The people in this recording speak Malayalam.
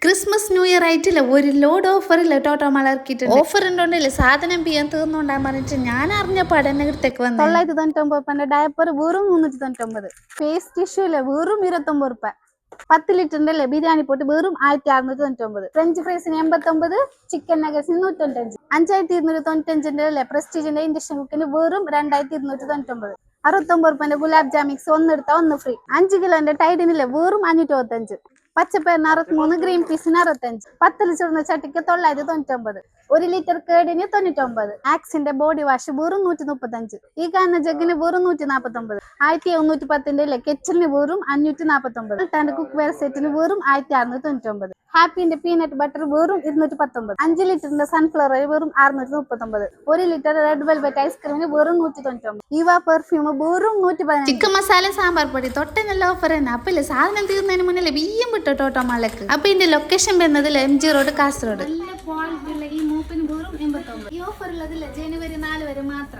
ക്രിസ്മസ് ന്യൂ ഇയർ ആയിട്ടില്ല ഒരു ലോഡ് ഓഫറില്ല ടോട്ടോ മലർക്കിയിട്ടുണ്ട്. ഓഫർ ഉണ്ടോണ്ടല്ലേ സാധനം പിയാൻ തീർന്നുകൊണ്ടാൻ പറഞ്ഞിട്ട് ഞാൻ അറിഞ്ഞ പഠനകൃത്തേക്ക് വന്നു. 999 ഡയപ്പർ വെറും 399. ഫേസ് ടിഷ്യൂ ഇല്ല വെറും 29 രൂപ. 10 ലിറ്ററിന്റെ അല്ലേ ബിരിയാണി പൊട്ടി വെറും 1699. French ഫ്രൈസിന് 89, chicken നഗറ്റ്സിന് 195. 5295 അല്ലേ പ്രസ്റ്റീജിന്റെ ഇൻഡക്ഷൻ കുക്കിന് വെറും 2299. 69 രൂപന്റെ ഗുലാബ് ജാമിക്സ് ഒന്നെടുത്താ ഒന്ന് ഫ്രീ. 5 കിലോന്റെ ടൈഡിനില്ലേ വെറും 525. പച്ചപ്പയറിന് 63, ഗ്രീൻ പീസിന് 65. 10 ലിറ്ററിന്റെ ചട്ടിക്ക് 999. 1 ലിറ്റർ കേടിന് 99. ആക്സിന്റെ ബോഡി വാഷ് വെറും 135. ഈ കാണുന്ന ജഗ്ഗിന് വെറും 149. 1710 അല്ലേ കെച്ചിലിന് വെറും 549. ടാൻഡ് കുക്ക് വെയർ സെറ്റിന് വെറും 1699. ഹാപ്പിന്റെ പീനട്ട് ബട്ടർ വെറും 219. 5 ലിറ്ററിന്റെ സൺഫ്ലവർ ഓയിൽ വെറും 639. 1 ലിറ്റർ റെഡ് വെൽവെറ്റ് ഐസ്ക്രീമിന് വെറും 199. ഇവ പെർഫ്യൂം വെറും 115. ചിക്കൻ മസാല സാമ്പാർ പൊടി തൊട്ടനല്ല ഓഫർ തന്നെ. അപ്പൊ ഇല്ലേ സാധനം തീർന്നതിന് മുന്നേ ബിയ്യം വിട്ടോ ടോട്ടോ മലക്ക്. അപ്പൊ ഇതിന്റെ ലൊക്കേഷൻ വരുന്നത് MG റോഡ് കാസർഗോഡ്. നല്ല ക്വാളിറ്റി ഉള്ള ഈ മൂപ്പിന് വെറും 89. ഈ ഓഫർ ഉള്ളതില്ല ജനുവരി 4 വരെ മാത്രം.